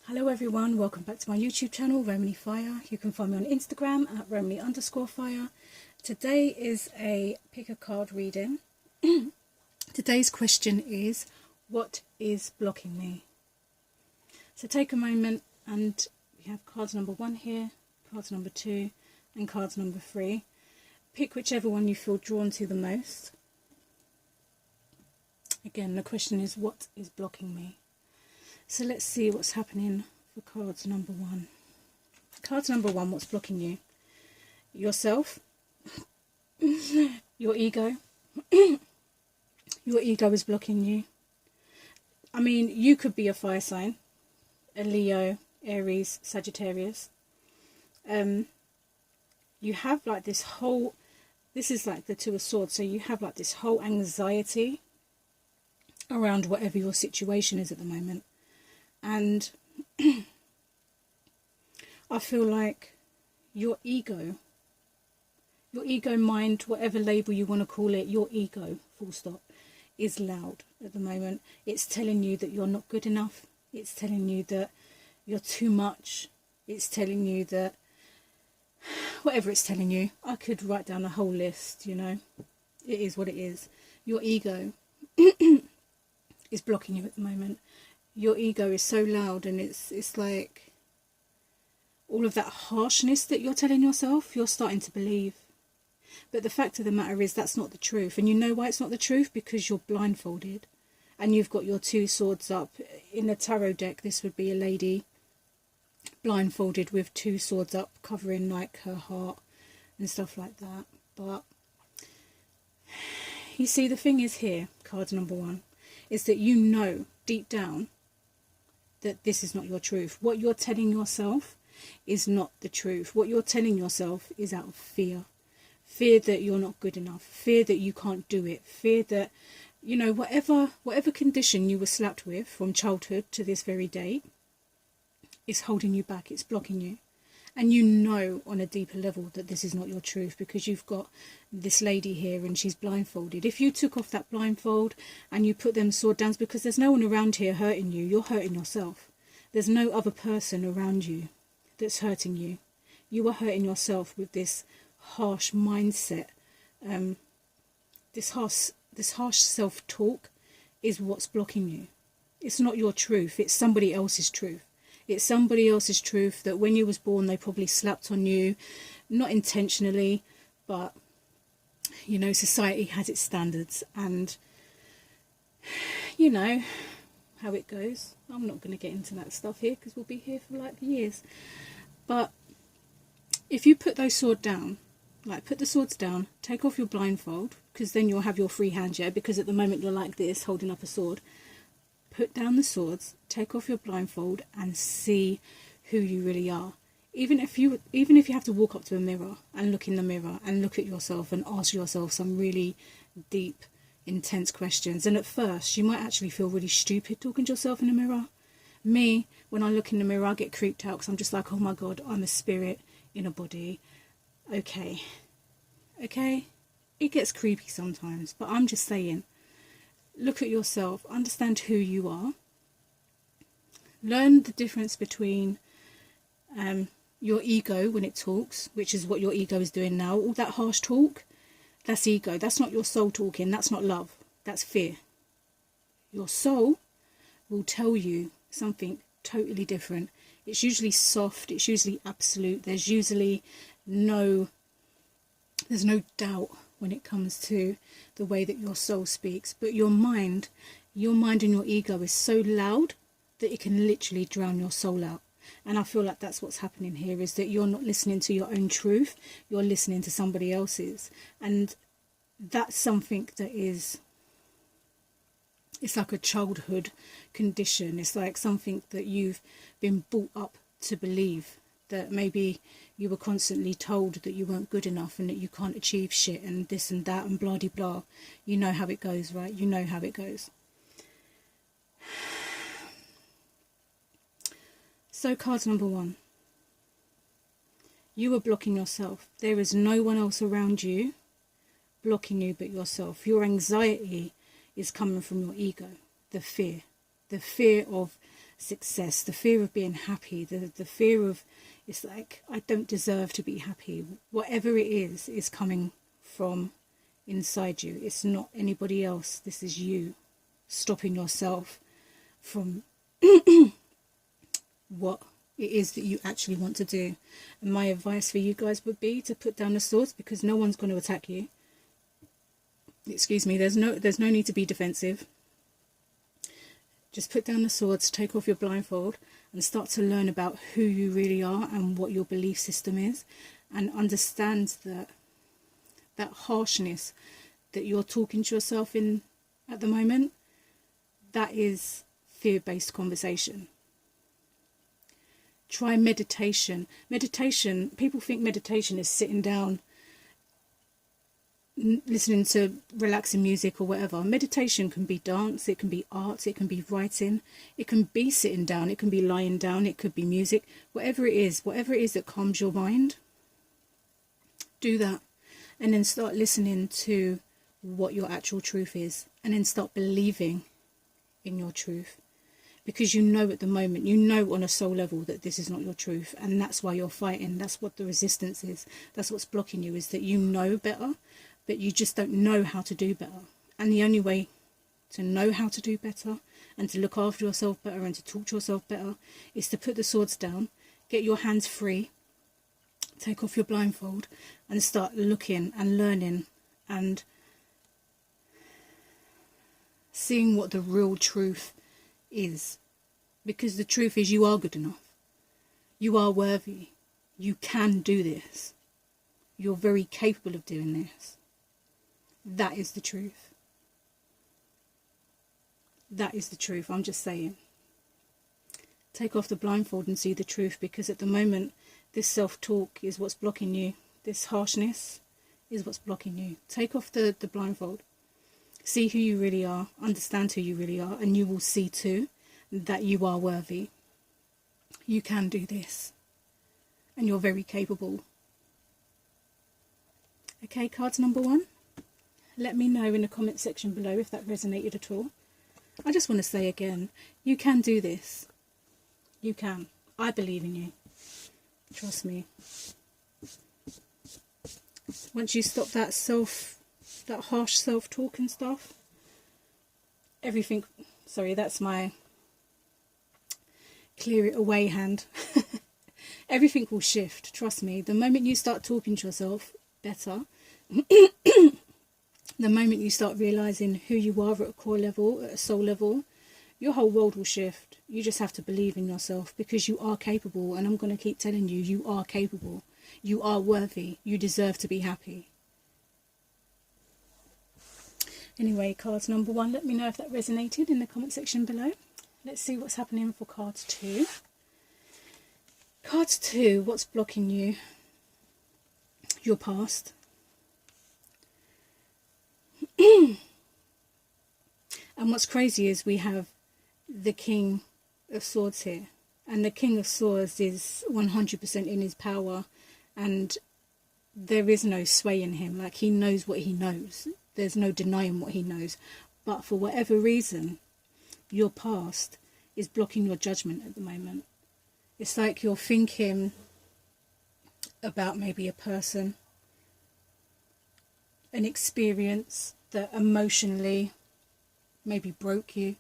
Hello everyone, welcome back to my YouTube channel, Romani Fire. You can find me on Instagram at Romani_fire. Today is a pick a card reading. Today's question is, what is blocking me? So take a moment, and we have cards number 1 here, cards number 2 and cards number 3. Pick whichever one you feel drawn to the most. Again, the question is, what is blocking me? So let's see what's happening for cards number 1. Cards number 1, what's blocking you? Yourself. Your ego. Your ego is blocking you. I mean, you could be a fire sign. A Leo, Aries, Sagittarius. You have like this whole... This is like the Two of Swords. So you have like this whole anxiety around whatever your situation is at the moment. And I feel like your ego mind, whatever label you want to call it, your ego, full stop, is loud at the moment. It's telling you that you're not good enough. It's telling you that you're too much. It's telling you that, whatever it's telling you, I could write down a whole list, you know. It is what it is. Your ego is blocking you at the moment. Your ego is so loud, and it's like all of that harshness that you're telling yourself, you're starting to believe. But the fact of the matter is that's not the truth. And you know why it's not the truth? Because you're blindfolded. And you've got your 2 swords up. In a tarot deck, this would be a lady blindfolded with 2 swords up, covering like her heart and stuff like that. But you see, the thing is here, card number 1, is that you know deep down that this is not your truth. What you're telling yourself is not the truth. What you're telling yourself is out of fear. Fear that you're not good enough. Fear that you can't do it. Fear that, you know, whatever condition you were slapped with from childhood to this very date is holding you back. It's blocking you. And you know on a deeper level that this is not your truth, because you've got this lady here and she's blindfolded. If you took off that blindfold and you put them sword downs, because there's no one around here hurting you, you're hurting yourself. There's no other person around you that's hurting you. You are hurting yourself with this harsh mindset. This harsh self-talk is what's blocking you. It's not your truth. It's somebody else's truth. It's somebody else's truth that when you was born they probably slapped on you, not intentionally, but you know, society has its standards, and you know how it goes. I'm not going to get into that stuff here because we'll be here for like years. But if you put those swords down, like put the swords down, take off your blindfold, because then you'll have your free hand, yeah, because at the moment you're like this holding up a sword. Put down the swords, take off your blindfold, and see who you really are. Even if you have to walk up to a mirror and look in the mirror and look at yourself and ask yourself some really deep, intense questions. And at first, you might actually feel really stupid talking to yourself in the mirror. Me, when I look in the mirror, I get creeped out because I'm just like, oh my God, I'm a spirit in a body. Okay. It gets creepy sometimes, but I'm just saying. Look at yourself, understand who you are, learn the difference between your ego when it talks, which is what your ego is doing now. All that harsh talk, that's ego. That's not your soul talking. That's not love. That's fear. Your soul will tell you something totally different. It's usually soft. It's usually absolute. There's usually no doubt when it comes to the way that your soul speaks. But your mind and your ego is so loud that it can literally drown your soul out. And I feel like that's what's happening here, is that you're not listening to your own truth, you're listening to somebody else's. And that's something that is, it's like a childhood condition. It's like something that you've been brought up to believe, that maybe you were constantly told that you weren't good enough and that you can't achieve shit and this and that and blah de blah. You know how it goes, right? You know how it goes. So cards number 1. You are blocking yourself. There is no one else around you blocking you but yourself. Your anxiety is coming from your ego. The fear of success, the fear of being happy, the fear of, it's like, I don't deserve to be happy. Whatever it is coming from inside you. It's not anybody else. This is you stopping yourself from what it is that you actually want to do. And my advice for you guys would be to put down the swords, because no one's going to attack you. Excuse me, there's no need to be defensive. Just put down the swords, take off your blindfold, and start to learn about who you really are and what your belief system is, and understand that harshness that you're talking to yourself in at the moment, that is fear-based conversation. Try meditation. Meditation, people think meditation is sitting down listening to relaxing music or whatever. Meditation can be dance, it can be art, it can be writing, it can be sitting down, it can be lying down, it could be music. Whatever it is that calms your mind, do that. And then start listening to what your actual truth is, and then start believing in your truth, because you know at the moment, you know on a soul level that this is not your truth, and that's why you're fighting. That's what the resistance is. That's what's blocking you, is that you know better, but you just don't know how to do better. And the only way to know how to do better and to look after yourself better and to talk to yourself better is to put the swords down, get your hands free, take off your blindfold, and start looking and learning and seeing what the real truth is. Because the truth is, you are good enough. You are worthy. You can do this. You're very capable of doing this. That is the truth. That is the truth. I'm just saying. Take off the blindfold and see the truth, because at the moment, this self-talk is what's blocking you. This harshness is what's blocking you. Take off the blindfold. See who you really are. Understand who you really are. And you will see too that you are worthy. You can do this. And you're very capable. Okay, cards number 1. Let me know in the comment section below if that resonated at all. I just want to say again, you can do this. You can. I believe in you. Trust me. Once you stop that harsh self-talk and stuff, everything, sorry, that's my clear it away hand. Everything will shift, trust me. The moment you start talking to yourself better, the moment you start realising who you are at a core level, at a soul level, your whole world will shift. You just have to believe in yourself, because you are capable, and I'm going to keep telling you, you are capable. You are worthy. You deserve to be happy. Anyway, cards number 1, let me know if that resonated in the comment section below. Let's see what's happening for cards 2. Cards 2, what's blocking you? Your past. And what's crazy is we have the King of Swords here. And the King of Swords is 100% in his power. And there is no swaying him. Like, he knows what he knows. There's no denying what he knows. But for whatever reason, your past is blocking your judgment at the moment. It's like you're thinking about maybe a person, an experience that emotionally maybe broke you.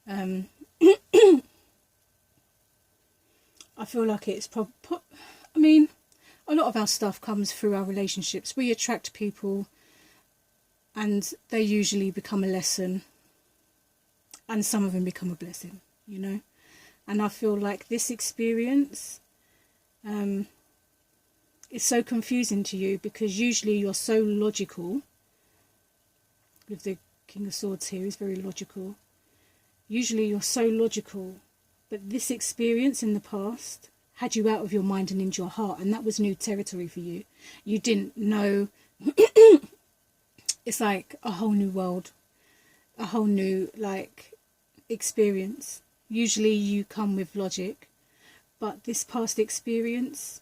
I feel like it's I mean, a lot of our stuff comes through our relationships. We attract people and they usually become a lesson, and some of them become a blessing, you know. And I feel like this experience is so confusing to you, because usually you're so logical. With the King of Swords here, is very logical. Usually you're so logical, but this experience in the past had you out of your mind and into your heart, and that was new territory for you. You didn't know. It's like a whole new world, a whole new experience. Usually you come with logic, but this past experience,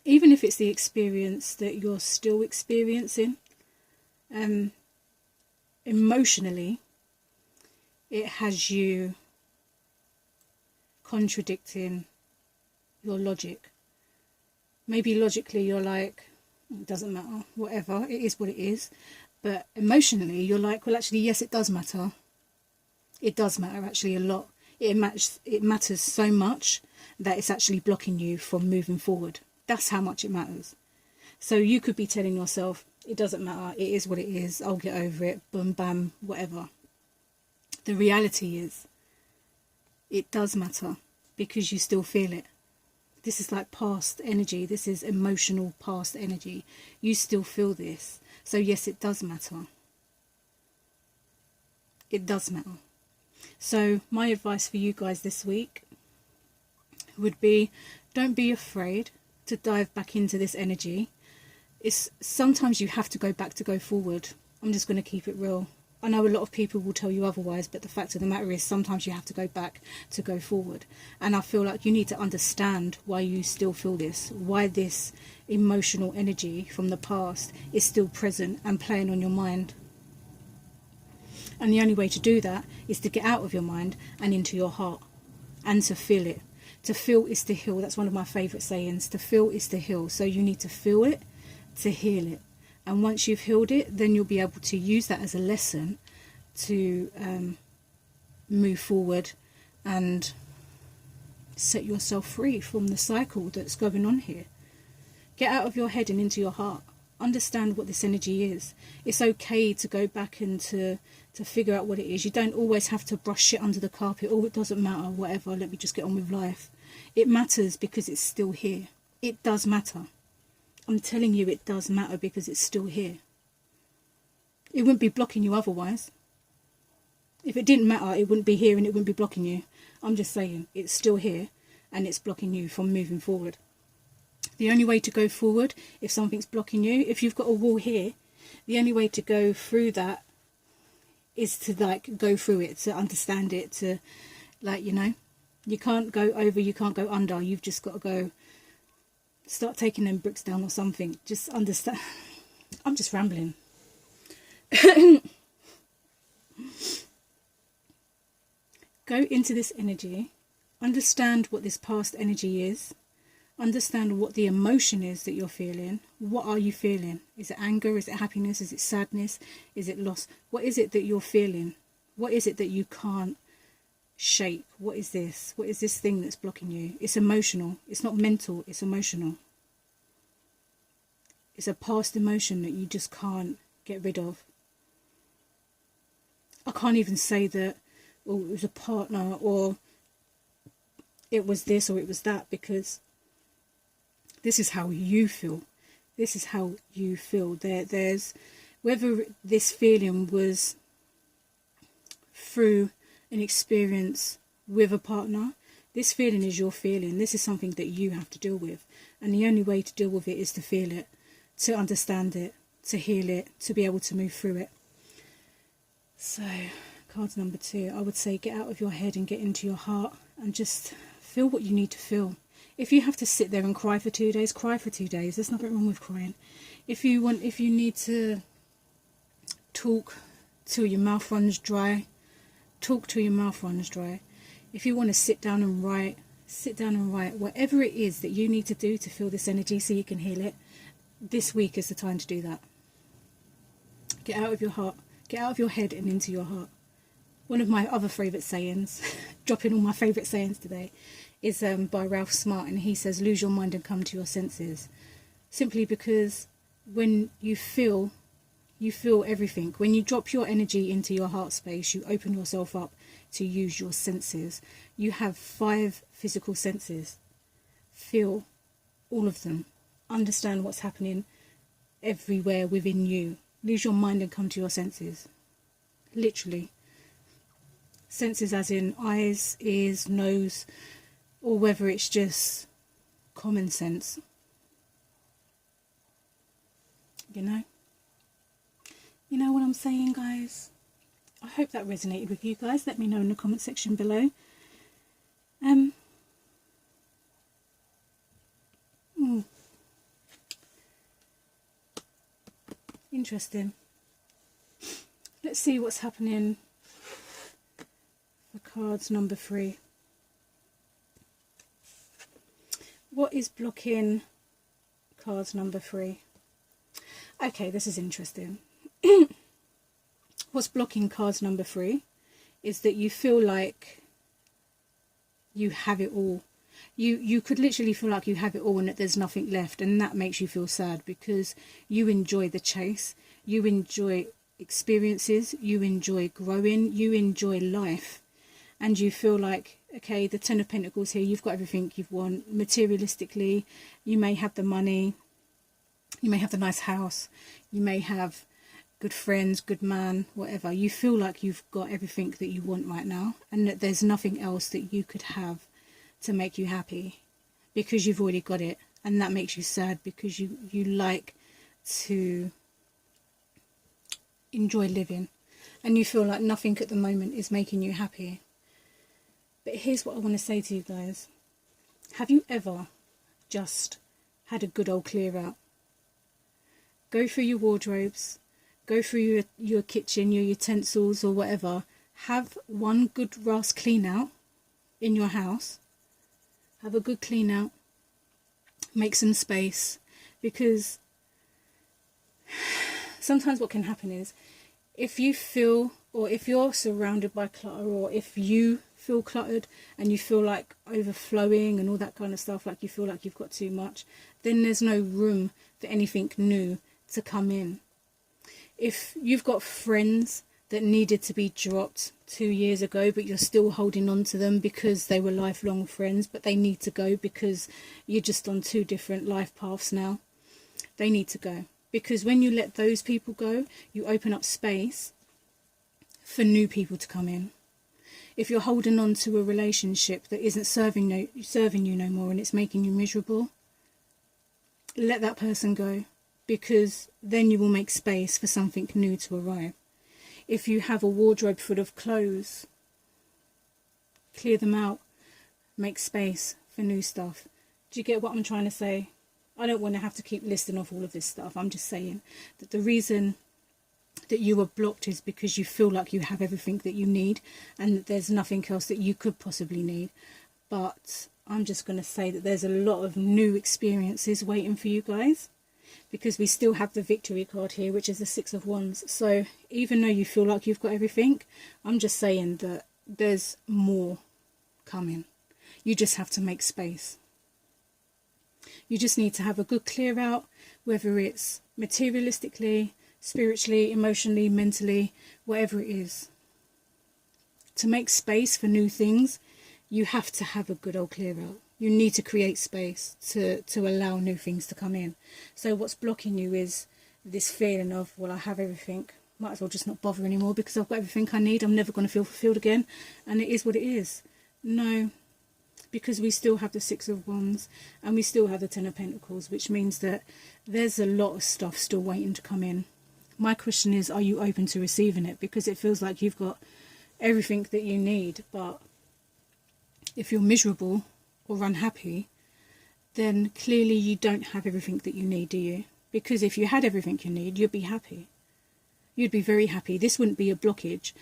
even if it's the experience that you're still experiencing, emotionally, it has you contradicting your logic. Maybe logically you're like, it doesn't matter, whatever, it is what it is. But emotionally you're like, well, actually, yes, it does matter. It does matter, actually, a lot. It matters so much that it's actually blocking you from moving forward. That's how much it matters. So you could be telling yourself, it doesn't matter, it is what it is, I'll get over it, boom, bam, whatever. The reality is, it does matter, because you still feel it. This is like past energy. This is emotional past energy. You still feel this. So yes, it does matter. It does matter. So my advice for you guys this week would be, don't be afraid to dive back into this energy. It's sometimes you have to go back to go forward. I'm just going to keep it real. I know a lot of people will tell you otherwise, but the fact of the matter is sometimes you have to go back to go forward. And I feel like you need to understand why you still feel this, why this emotional energy from the past is still present and playing on your mind. And the only way to do that is to get out of your mind and into your heart and to feel it. To feel is to heal. That's one of my favourite sayings. To feel is to heal. So you need to feel it to heal it. And once you've healed it, then you'll be able to use that as a lesson to move forward and set yourself free from the cycle that's going on here. Get out of your head and into your heart. Understand what this energy is. It's okay to go back and to figure out what it is. You don't always have to brush it under the carpet. Oh, it doesn't matter, whatever, let me just get on with life. It matters because it's still here. It does matter. I'm telling you, it does matter because it's still here. It wouldn't be blocking you otherwise. If it didn't matter, it wouldn't be here and it wouldn't be blocking you. I'm just saying, it's still here and it's blocking you from moving forward. The only way to go forward, if something's blocking you, if you've got a wall here, the only way to go through that is to go through it, to understand it, to you can't go over, you can't go under. You've just got to go start taking them bricks down or something. Just understand. I'm just rambling. Go into this energy, understand what this past energy is, understand what the emotion is that you're feeling. What are you feeling? Is it anger? Is it happiness? Is it sadness? Is it loss? What is it that you're feeling? What is it that you can't shake? What is this? What is this thing that's blocking you? It's emotional. It's not mental, it's emotional. It's a past emotion that you just can't get rid of. I can't even say that, oh, it was a partner, or it was this, or it was that, because this is how you feel. This is how you feel. There's whether this feeling was through an experience with a partner, this feeling is your feeling. This is something that you have to deal with. And the only way to deal with it is to feel it, to understand it, to heal it, to be able to move through it. So, card number 2, I would say get out of your head and get into your heart and just feel what you need to feel. If you have to sit there and cry for 2 days, cry for 2 days. There's nothing wrong with crying. If you need to talk till your mouth runs dry, talk till your mouth runs dry. If you want to sit down and write, sit down and write. Whatever it is that you need to do to feel this energy so you can heal it, this week is the time to do that. Get out of your heart. Get out of your head and into your heart. One of my other favourite sayings, dropping all my favourite sayings today, is by Ralph Smart, and he says, lose your mind and come to your senses. Simply because when you feel everything. When you drop your energy into your heart space, you open yourself up to use your senses. You have 5 physical senses. Feel all of them. Understand what's happening everywhere within you. Lose your mind and come to your senses. Literally. Senses as in eyes, ears, nose, or whether it's just common sense. You know what I'm saying, guys? I hope that resonated with you guys. Let me know in the comment section below. Interesting. Let's see what's happening for cards number 3. what is blocking card number 3? Okay, this is interesting. What's blocking card number 3 is that you feel like you have it all. You could literally feel like you have it all and that there's nothing left, and that makes you feel sad because you enjoy the chase, you enjoy experiences, you enjoy growing, you enjoy life, and you feel like, okay, the Ten of Pentacles here, you've got everything you want materialistically. You may have the money, you may have the nice house, you may have good friends, good man, whatever. You feel like you've got everything that you want right now, and that there's nothing else that you could have to make you happy because you've already got it, and that makes you sad because you like to enjoy living and you feel like nothing at the moment is making you happy. But here's what I want to say to you guys. Have you ever just had a good old clear out? Go through your wardrobes, go through your kitchen, your utensils or whatever. Have one good Ross clean out in your house. Have a good clean out. Make some space, because sometimes what can happen is if you feel, or if you're surrounded by clutter, or if you feel cluttered and you feel like overflowing and all that kind of stuff, like you feel like you've got too much, then there's no room for anything new to come in. If you've got friends that needed to be dropped 2 years ago, but you're still holding on to them because they were lifelong friends, but they need to go because you're just on 2 different life paths now, they need to go. Because when you let those people go, you open up space for new people to come in. If you're holding on to a relationship that isn't serving you no more and it's making you miserable, let that person go, because then you will make space for something new to arrive. If you have a wardrobe full of clothes, clear them out, make space for new stuff. Do you get what I'm trying to say? I don't want to have to keep listing off all of this stuff. I'm just saying that the reason that you are blocked is because you feel like you have everything that you need and that there's nothing else that you could possibly need. But I'm just going to say that there's a lot of new experiences waiting for you guys, because we still have the Victory card here, which is the 6 of Wands. So even though you feel like you've got everything, I'm just saying that there's more coming. You just have to make space. You just need to have a good clear out, whether it's materialistically, spiritually, emotionally, mentally, whatever it is. To make space for new things, you have to have a good old clear out. You need to create space to allow new things to come in. So what's blocking you is this feeling of, well, I have everything, might as well just not bother anymore because I've got everything I need, I'm never going to feel fulfilled again, and it is what it is. No, because we still have the 6 of Wands and we still have the 10 of Pentacles, which means that there's a lot of stuff still waiting to come in. My question is, are you open to receiving it? Because it feels like you've got everything that you need, but if you're miserable or unhappy, then clearly you don't have everything that you need, do you? Because if you had everything you need, you'd be happy. You'd be very happy. This wouldn't be a blockage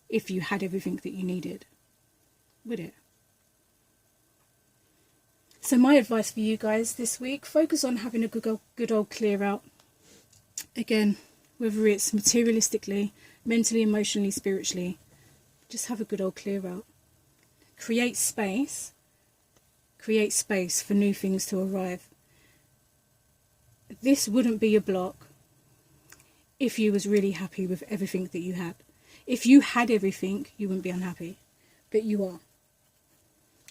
if you had everything that you needed, would it? So my advice for you guys this week, focus on having a good old clear out. Again, whether it's materialistically, mentally, emotionally, spiritually, just have a good old clear out. Create space for new things to arrive. This wouldn't be a block if you was really happy with everything that you had. If you had everything, you wouldn't be unhappy, but you are.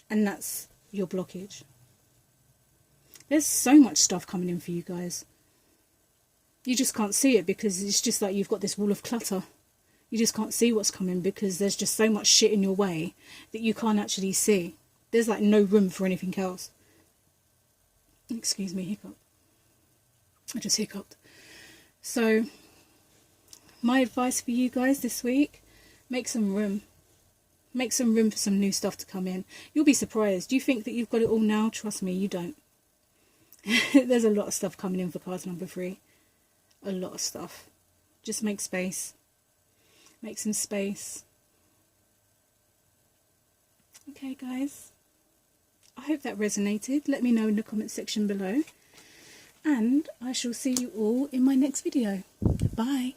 And that's your blockage. There's so much stuff coming in for you guys. You just can't see it because it's just like you've got this wall of clutter. You just can't see what's coming because there's just so much shit in your way that you can't actually see. There's like no room for anything else. Excuse me, hiccup. I just hiccuped. So, my advice for you guys this week, make some room. Make some room for some new stuff to come in. You'll be surprised. You think that you've got it all now? Trust me, you don't. There's a lot of stuff coming in for card number 3. A lot of stuff. Just make space. Make some space. Okay, guys. I hope that resonated. Let me know in the comment section below. And I shall see you all in my next video. Bye.